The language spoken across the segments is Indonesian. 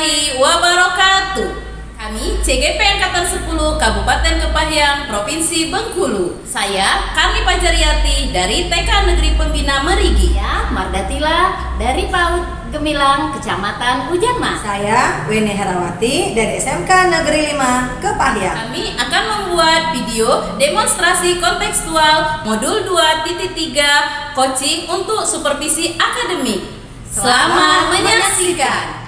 warahmatullahi wabarakatuh. Kami CGP Angkatan 10 Kabupaten Kepahyang, Provinsi Bengkulu. Saya Karni Pajariati dari TK Negeri Pembina Merigi. Saya Mardatila dari PAUD Gemilang, Kecamatan Ujanma. Saya Weni Herawati dari SMK Negeri 5 Kepahyang. Kami akan membuat video demonstrasi kontekstual modul 2.3 coaching untuk supervisi akademik. Selamat menyaksikan.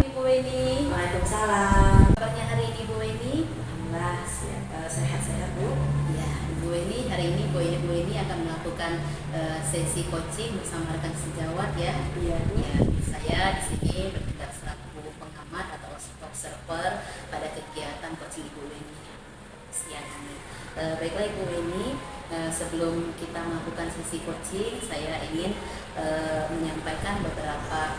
Ibu Weni, Waalaikumsalam. kabarnya hari ini Bu Weni? Alhamdulillah sehat-sehat Bu. Ya, Bu Weni, hari ini Bu Weni akan melakukan sesi coaching bersama rekan sejawat ya. Iya Bu. Ya, saya di sini bertugas selaku pengamat atau observer pada kegiatan coaching Ibu Weni siang ini. Baiklah Ibu Weni, sebelum kita melakukan sesi coaching, saya ingin menyampaikan beberapa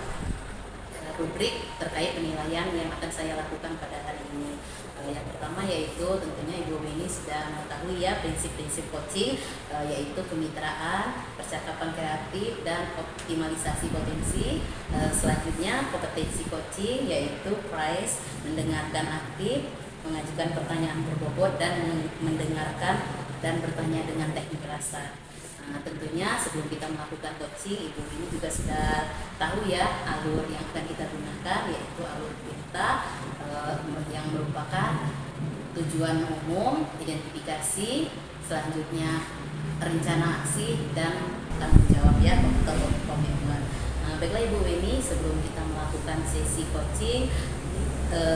rubrik terkait penilaian yang akan saya lakukan pada hari ini. Yang pertama yaitu tentunya Ibu Weni sudah mengetahui ya prinsip-prinsip coaching, yaitu kemitraan, percakapan kreatif, dan optimalisasi potensi. Selanjutnya kompetensi coaching yaitu price, mendengarkan aktif, mengajukan pertanyaan berbobot, dan mendengarkan dan bertanya dengan teknik rasa. Tentunya sebelum kita melakukan coaching, Ibu ini juga sudah tahu ya alur yang akan kita gunakan, yaitu alur perintah yang merupakan tujuan umum, identifikasi, selanjutnya rencana aksi, dan tanggung jawab ya atau komitmen. Baiklah Ibu Weni, sebelum kita melakukan sesi coaching,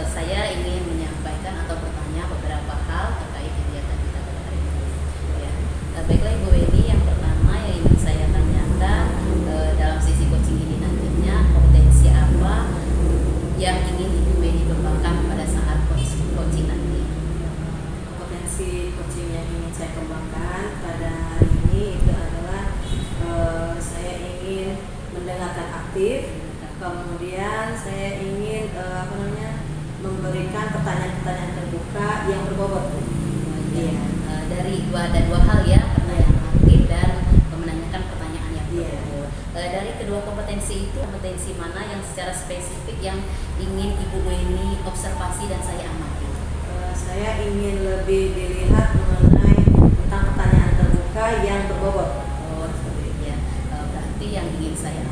saya ingin menyampaikan atau bertanya beberapa hal terkait kegiatan kita pada hari ini. Ya. Baiklah Ibu Weni, yang pertama yang ingin saya tanyakan dalam sesi coaching ini nantinya kompetensi apa yang ingin Ibu Weni kembangkan pada saat coaching nanti? Potensi coaching yang ingin saya kembangkan pada hari ini itu adalah saya ingin mendengarkan aktif, kemudian saya ingin memberikan pertanyaan-pertanyaan terbuka yang berbobot. Iya. Ada dua hal ya, pertanyaan aktif dan menanyakan pertanyaan yang berbobot. Dari kedua kompetensi itu, kompetensi mana yang secara spesifik yang ingin Ibu Weni observasi dan saya amati? Saya ingin lebih dilihat mengenai tentang pertanyaan terbuka yang berbobot. Oh, seperti itu ya. Berarti yang ingin saya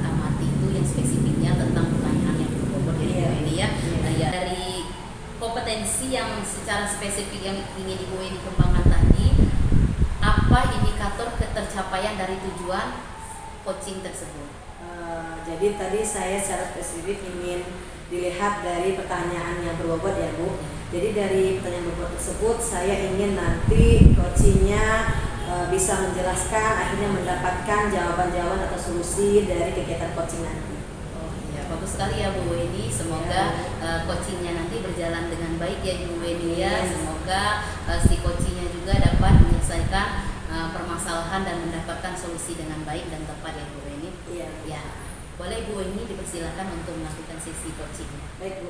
amati itu yang spesifiknya tentang pertanyaan yang berbobot ya, Ibu Weni ya. Ya, dari kompetensi yang secara spesifik yang ingin Ibu Weni kembangkan tadi, apa indikator ketercapaian dari tujuan coaching tersebut? Jadi tadi saya secara spesifik ingin dilihat dari pertanyaan yang berbobot ya Bu. Jadi dari pertanyaan berbobot tersebut saya ingin nanti coachingnya bisa menjelaskan, akhirnya mendapatkan jawaban-jawaban atau solusi dari kegiatan coaching nanti. Oh iya, bagus sekali ya Bu Weni. Semoga coachingnya nanti berjalan dengan baik ya Bu Weni ya. Semoga si coachingnya juga dapat menyelesaikan permasalahan dan mendapatkan solusi dengan baik dan tepat ya Bu Weni. Iya. Ya, boleh Bu Weni dipersilakan untuk melakukan sesi coachingnya. Baik Bu.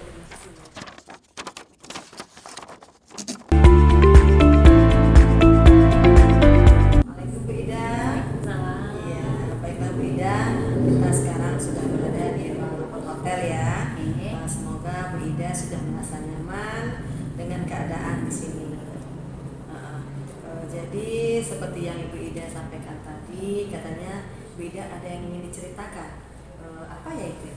Assalamualaikum Bu Ida. Iya, baiklah Bu Ida. Kita sekarang sudah berada di ruang hotel ya. Semoga Bu Ida sudah merasa nyaman dengan keadaan di sini. Jadi seperti yang Ibu Ida sampaikan tadi, katanya Bu Ida ada yang ingin diceritakan. Apa ya itu?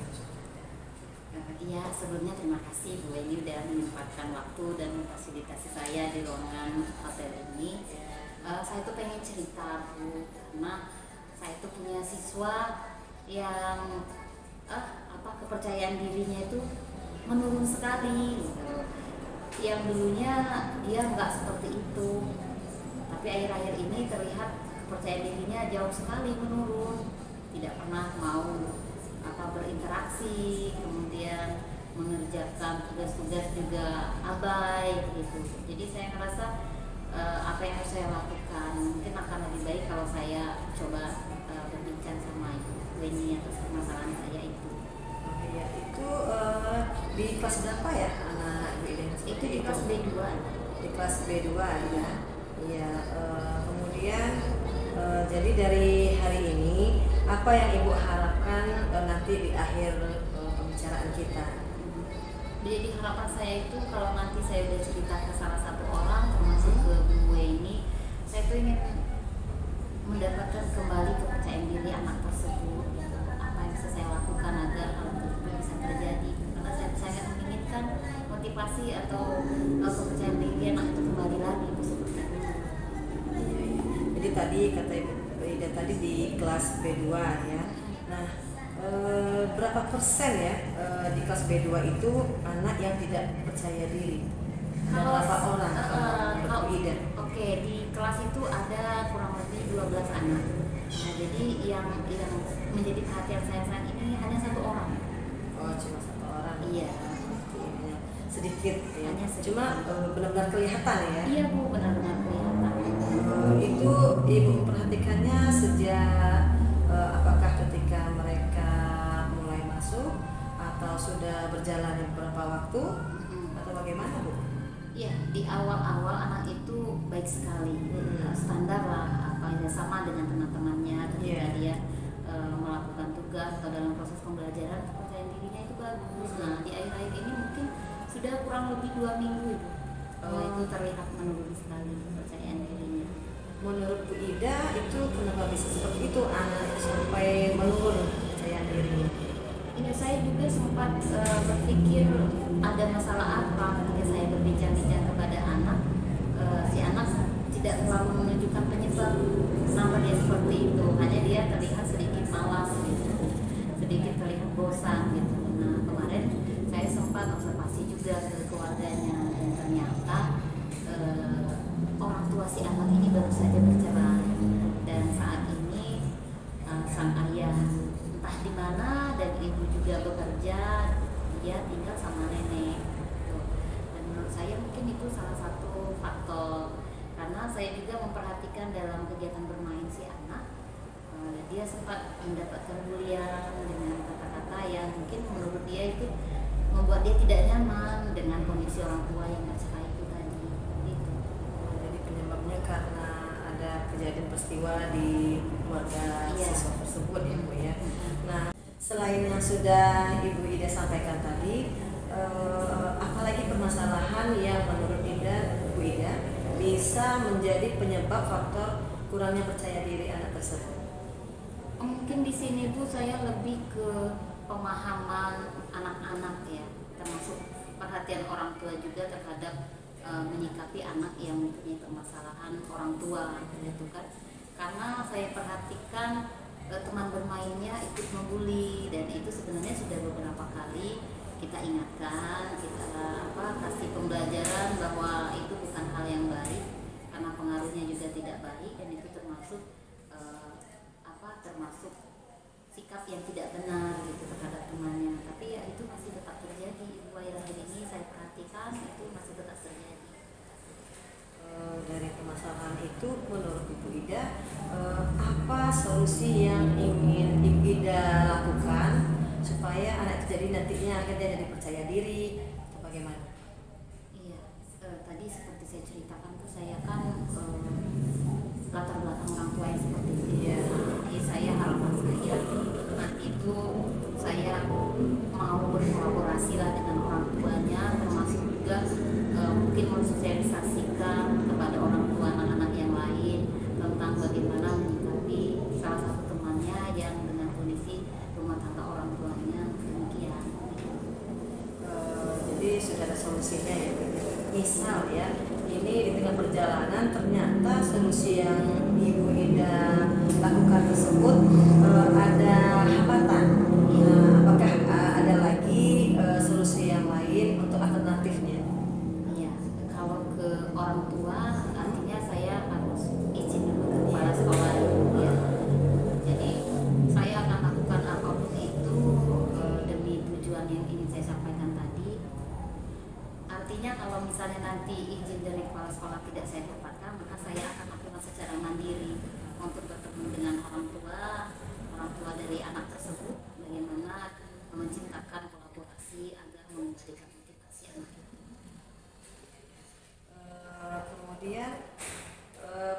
Iya, sebelumnya terima kasih Bu Weni sudah menyempatkan waktu dan memfasilitasi saya di ruangan hotel ini. Saya tuh pengen cerita Bu, karena saya tuh punya siswa yang kepercayaan dirinya itu menurun sekali gitu. Yang dulunya dia nggak seperti itu, tapi akhir-akhir ini terlihat kepercayaan dirinya jauh sekali menurun, tidak pernah mau berinteraksi, kemudian mengerjakan tugas-tugas juga abai gitu. Jadi saya merasa apa yang harus saya lakukan mungkin akan lebih baik kalau saya coba berbincang sama Ibu Weni atas permasalahan saya itu. Ya, itu di kelas berapa ya anak Ibu Ida? Itu di kelas B2. Di kelas B2 ya. Iya, kemudian Jadi dari hari ini apa yang Ibu harapkan nanti di akhir pembicaraan kita? Jadi harapan saya itu kalau nanti saya udah cerita ke salah satu orang termasuk ke Bu ini, saya tuh ingin mendapatkan kembali kepercayaan diri anak tersebut gitu. Apa yang bisa saya lakukan agar hal tersebut bisa terjadi, karena saya sangat menginginkan motivasi atau kepercayaan diri anak itu kembali lagi itu seperti itu. Jadi tadi kata Ibu Ida tadi di kelas B2 ya. Nah, berapa persen ya di kelas B2 itu anak yang tidak percaya diri? Dan berapa orang Ibu Ida? Oke, di kelas itu ada kurang lebih 12 anak. Nah, jadi yang menjadi perhatian saya saat ini hanya satu orang. Oh, cuma satu orang. Iya. Hanya sedikit ya. Hanya sedikit. Cuma benar-benar kelihatan ya. Iya Bu, benar-benar kelihatan. Itu Ibu memperhatikannya sejak apakah ketika mereka mulai masuk atau sudah berjalan beberapa waktu atau bagaimana Bu? Iya, di awal-awal anak itu baik sekali, standar lah, apa ya, sama dengan teman-temannya ketika dia melakukan tugas atau dalam proses pembelajaran kepercayaan dirinya itu bagus. Nah, di akhir-akhir ini mungkin sudah kurang lebih 2 minggu itu, itu terlihat menurun sekali kepercayaan dirinya. Menurut Bu Ida itu kenapa bisa seperti itu anak sampai menurun kepercayaan dirinya? Ini saya juga sempat berpikir ada masalah apa ketika saya berbincang-bincang kepada anak. Si anak tidak terlalu menunjukkan penyebab kenapa dia seperti itu, hanya dia terlihat sedikit malas gitu, sedikit terlihat bosan gitu. Nah, kemarin saya sempat observasi juga ke keluarganya dan ternyata orang tua si anak ini baru saja bercerai dan saat ini sang ayah entah di mana dan ibu juga bekerja, dia tinggal sama nenek gitu. Dan menurut saya mungkin itu salah satu faktor, karena saya juga memperhatikan dalam kegiatan bermain si anak, dia sempat mendapatkan bulian dengan kata-kata yang mungkin menurut dia itu membuat dia tidak nyaman dengan kondisi orang tua yang bercerai itu tadi gitu. Jadi penyebabnya karena ada kejadian peristiwa di keluarga siswa tersebut ya Bu ya. Nah, selain yang sudah Ibu Ida sampaikan tadi, apalagi permasalahan yang menurut Bu Ida bisa menjadi penyebab faktor kurangnya percaya diri anak tersebut? Mungkin di sini Bu saya lebih ke pemahaman anak-anak ya, termasuk perhatian orang tua juga terhadap menyikapi anak yang mempunyai permasalahan orang tua gitu kan. Karena saya perhatikan teman bermainnya ikut membuli dan itu sebenarnya sudah beberapa kali kita ingatkan, kita kasih pembelajaran bahwa itu bukan hal yang baik karena pengaruhnya juga tidak baik dan itu termasuk termasuk sikap yang tidak benar gitu terhadap temannya. Tapi ya itu masih tetap terjadi. Akhir-akhir ini saya perhatikan itu masih tetap terjadi. Dari permasalahan itu menurut Ibu Ida apa solusi yang ingin Ibu Ida lakukan supaya anak itu jadi nantinya akhirnya jadi percaya diri atau bagaimana? Iya, tadi seperti saya ceritakan tuh saya kan latar belakang orang tua yang seperti itu. Iya. Jadi saya harapan saya nanti itu saya mau berkolaborasi lah dengan orang tuanya, termasuk juga mungkin mensosialisasikan kepada orang tua anak-anak yang lain tentang bagaimana menyikapi salah satu temannya yang dengan kondisi rumah tangga orang tuanya demikian. Jadi sudah ada solusinya ya. Misal ya, ini di tengah perjalanan ternyata solusi yang Ibu Ida lakukan tersebut ada hambatan. Apakah ada lagi solusi yang lain untuk alternatifnya? Iya, kalau ke orang tua artinya saya harus izin dulu ke kepala sekolah ya. Jadi saya akan lakukan apapun itu demi tujuan yang ingin saya sampaikan tadi. Artinya kalau misalnya nanti izin dari kepala sekolah tidak saya dapatkan, maka saya akan lakukan secara mandiri untuk bertemu dengan orang tua dari anak tersebut, bagaimana menciptakan kolaborasi agar memberikan motivasi anak itu. Kemudian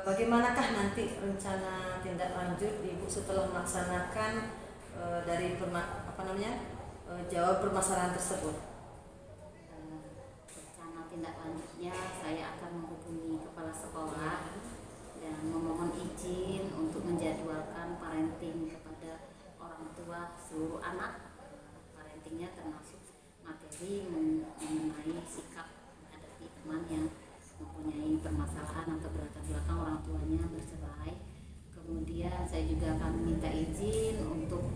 bagaimana bagaimanakah nanti rencana tindak lanjut Ibu setelah melaksanakan jawab permasalahan tersebut? Rencana tindak lanjutnya saya akan menghubungi kepala sekolah dan memohon izin untuk menjadwalkan parenting kepada orang tua seluruh anak. Parentingnya termasuk materi mengenai sikap menghadapi teman yang mempunyai permasalahan atau berlatar belakang orang tuanya bercerai. Kemudian saya juga akan minta izin untuk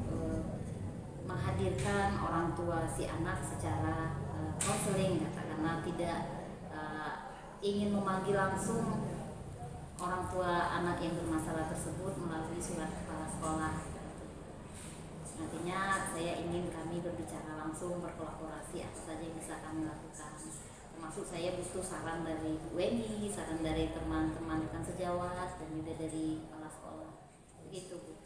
menghadirkan orang tua si anak secara konseling, karena tidak ingin memanggil langsung orang tua anak yang bermasalah tersebut melalui surat kepala sekolah. Nantinya saya ingin kami berbicara langsung, berkolaborasi apa saja yang bisa kami lakukan. Termasuk saya butuh saran dari Bu Weni, saran dari teman-teman rekan sejawat, dan juga dari kepala sekolah. Begitu, Bu.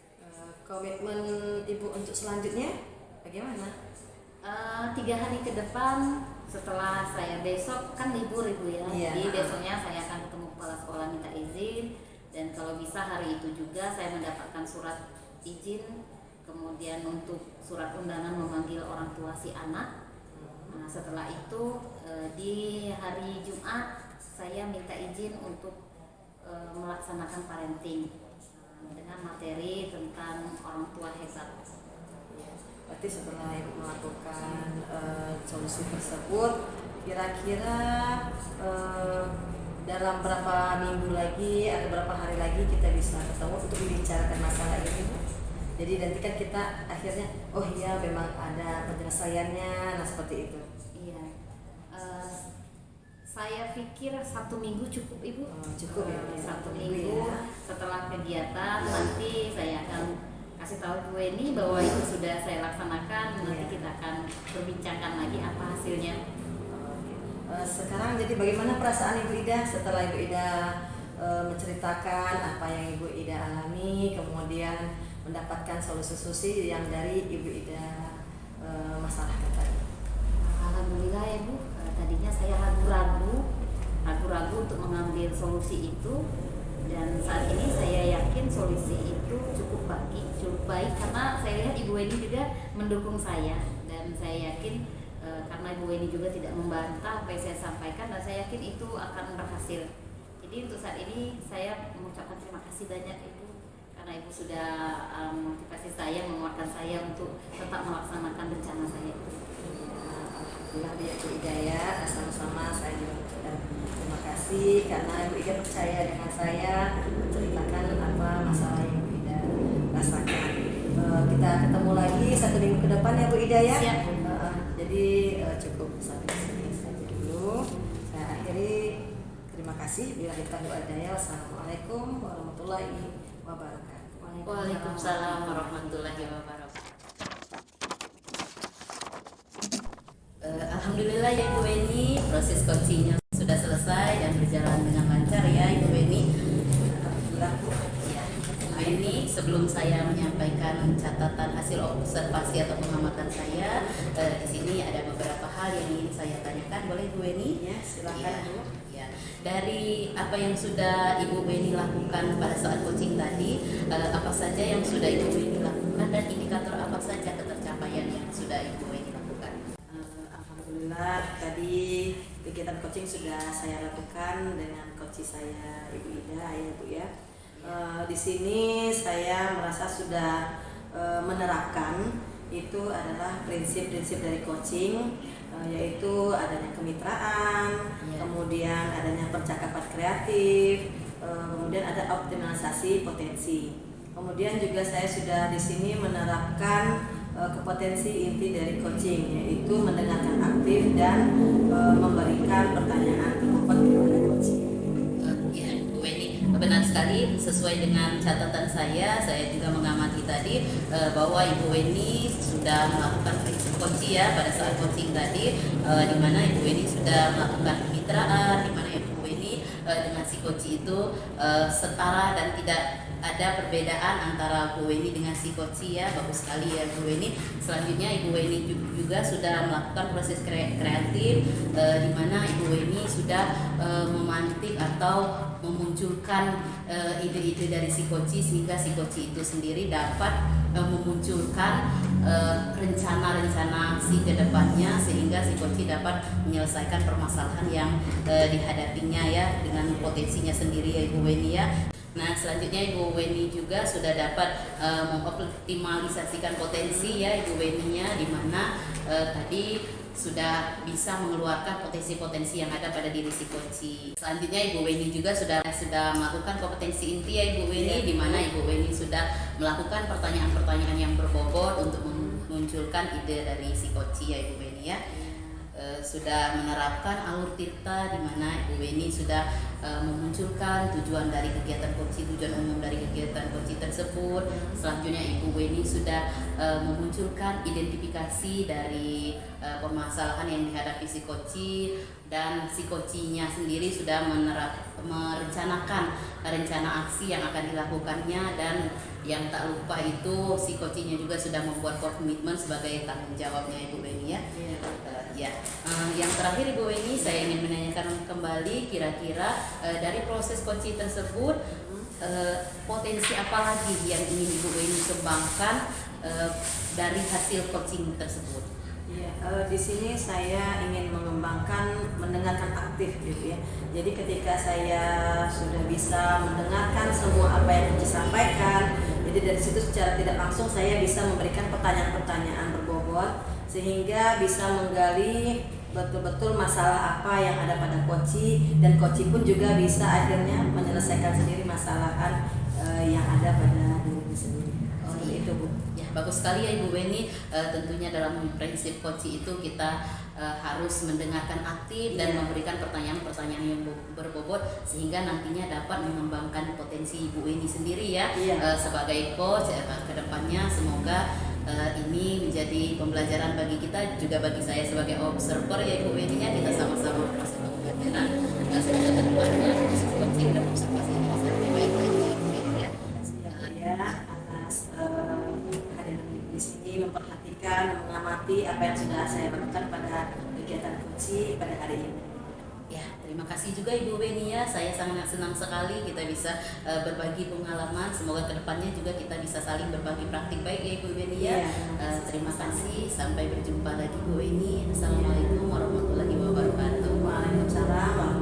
Komitmen Ibu untuk selanjutnya bagaimana? 3 hari ke depan setelah saya besok kan libur Ibu ya. Iya. Jadi besoknya saya akan ketemu kepala sekolah minta izin, dan kalau bisa hari itu juga saya mendapatkan surat izin, kemudian untuk surat undangan memanggil orang tua si anak. Nah, setelah itu di hari Jumat saya minta izin untuk melaksanakan parenting dengan materi tentang orang tua hebat. Berarti setelah Ibu melakukan solusi tersebut, kira-kira dalam berapa minggu lagi atau berapa hari lagi kita bisa ketemu untuk membicarakan masalah ini? Jadi nanti kan kita akhirnya, oh iya memang ada penyelesaiannya, nah seperti itu. Iya, saya pikir 1 minggu cukup Ibu. Cukup ya. 1 minggu ya. setelah kegiatan nanti saya akan kasih tahu Bu Weni bahwa itu sudah saya laksanakan. Nanti kita akan berbincangkan lagi apa hasilnya. Sekarang jadi bagaimana perasaan Ibu Ida setelah Ibu Ida menceritakan apa yang Ibu Ida alami, kemudian mendapatkan solusi-solusi yang dari Ibu Ida masalahkan tadi? Alhamdulillah ya Bu. Tadinya saya ragu-ragu untuk mengambil solusi itu, dan saat ini saya yakin solusi itu cukup baik karena saya lihat Ibu Weni juga mendukung saya, dan saya yakin karena Ibu Weni juga tidak membantah apa yang saya sampaikan, dan saya yakin itu akan berhasil. Jadi untuk saat ini saya mengucapkan terima kasih banyak Ibu, karena Ibu sudah motivasi saya, menguatkan saya untuk tetap melaksanakan rencana saya. Alhamdulillah Bu Ida ya, sama-sama saya juga mengucapkan terima kasih karena Ibu Ida percaya dengan saya menceritakan apa masalah yang Ibu Ida rasakan. Kita ketemu lagi 1 minggu ke depan ya Bu Ida ya. Siap. Jadi cukup sampai sini saja dulu. Saya akhiri. Terima kasih. Bila kita berada. Wassalamualaikum warahmatullahi wabarakatuh. Waalaikumsalam warahmatullahi wabarakatuh. Alhamdulillah ya Ibu Weni, proses coachingnya sudah selesai dan berjalan dengan lancar ya Ibu Weni. Alhamdulillah Bu. Ya, Ibu Weni, sebelum saya menyampaikan catatan hasil observasi atau pengamatan saya, di sini ada beberapa hal yang ingin saya tanyakan, boleh Ibu Weni? Ya, silakan Ya, Bu. ya. Dari apa yang sudah Ibu Weni lakukan pada saat coaching tadi, apa saja yang sudah Ibu Weni lakukan dan indikator apa saja ketercapaian yang sudah Ibu Weni lakukan? Alhamdulillah tadi kegiatan coaching sudah saya lakukan dengan coach saya Ibu Ida ya Bu ya. Di sini saya merasa sudah menerapkan itu adalah prinsip-prinsip dari coaching, yaitu adanya kemitraan, kemudian adanya percakapan kreatif, kemudian ada optimalisasi potensi. Kemudian juga saya sudah di sini menerapkan kompetensi inti dari coaching, yaitu mendengarkan aktif dan memberikan pertanyaan pendapat kepada coaching. Ya, Bu Weni, benar sekali sesuai dengan catatan saya juga mengamati tadi bahwa Ibu Weni sudah melakukan prinsip coaching ya pada saat coaching tadi, di mana Ibu Weni sudah melakukan kemitraan, di mana Ibu Weni dengan si coach itu setara dan tidak ada perbedaan antara Bu Weni dengan si Koci ya, bagus sekali ya Bu Weni. Selanjutnya Ibu Weni juga sudah melakukan proses kreatif di mana Ibu Weni sudah memantik atau memunculkan ide-ide dari si Koci sehingga si Koci itu sendiri dapat memunculkan rencana-rencana aksi ke depannya sehingga si Koci dapat menyelesaikan permasalahan yang dihadapinya ya dengan potensinya sendiri ya Ibu Weni ya. Nah selanjutnya Ibu Weni juga sudah dapat mengoptimalisasikan potensi ya Ibu Weni-nya, di mana tadi sudah bisa mengeluarkan potensi-potensi yang ada pada diri si Koci. Selanjutnya Ibu Weni juga sudah melakukan kompetensi inti ya Ibu Weni, di mana Ibu Weni sudah melakukan pertanyaan-pertanyaan yang berbobot untuk memunculkan ide dari si Koci ya Ibu Weni ya. Sudah menerapkan alur tirta, di mana Ibu Weni sudah memunculkan tujuan dari kegiatan Koci, tujuan umum dari kegiatan Koci tersebut. Selanjutnya Ibu Weni sudah memunculkan identifikasi dari permasalahan yang dihadapi si Koci, dan si Kocinya sendiri sudah merencanakan rencana aksi yang akan dilakukannya, dan yang tak lupa itu si Kocinya juga sudah membuat komitmen sebagai tanggung jawabnya Ibu Weni ya. Yang terakhir Ibu Weni, saya ingin menanyakan kembali kira-kira dari proses Koci tersebut potensi apa lagi yang ingin Ibu Weni kembangkan dari hasil coaching tersebut? Di sini saya ingin mengembangkan mendengarkan aktif gitu ya. Jadi ketika saya sudah bisa mendengarkan semua apa yang disampaikan, jadi dari situ secara tidak langsung saya bisa memberikan pertanyaan-pertanyaan berbobot sehingga bisa menggali betul-betul masalah apa yang ada pada Koci, dan Koci pun juga bisa akhirnya menyelesaikan sendiri masalah yang ada pada dirinya sendiri. Itu Bu. Ya, bagus sekali ya Ibu Weni. Tentunya dalam prinsip Koci itu kita harus mendengarkan aktif dan memberikan pertanyaan-pertanyaan yang berbobot sehingga nantinya dapat mengembangkan potensi Ibu Weni sendiri ya. Sebagai coach ke depannya semoga ini menjadi pembelajaran bagi kita, juga bagi saya sebagai observer ya Ibu Weni ya, kita sama-sama proses pembelajaran. Semoga ke depannya proses coaching dan observasi ini bisa lebih baik lagi ya. Atas kehadiran di sini, memperhatikan, mengamati apa yang sudah saya lakukan pada kegiatan Koci pada hari ini. Ya, terima kasih juga Ibu Weni ya. Saya sangat senang sekali kita bisa berbagi pengalaman. Semoga kedepannya juga kita bisa saling berbagi praktik baik ya Ibu Weni ya. Terima kasih. Sampai berjumpa lagi Bu Weni. Assalamualaikum warahmatullahi wabarakatuh. Waalaikumsalam.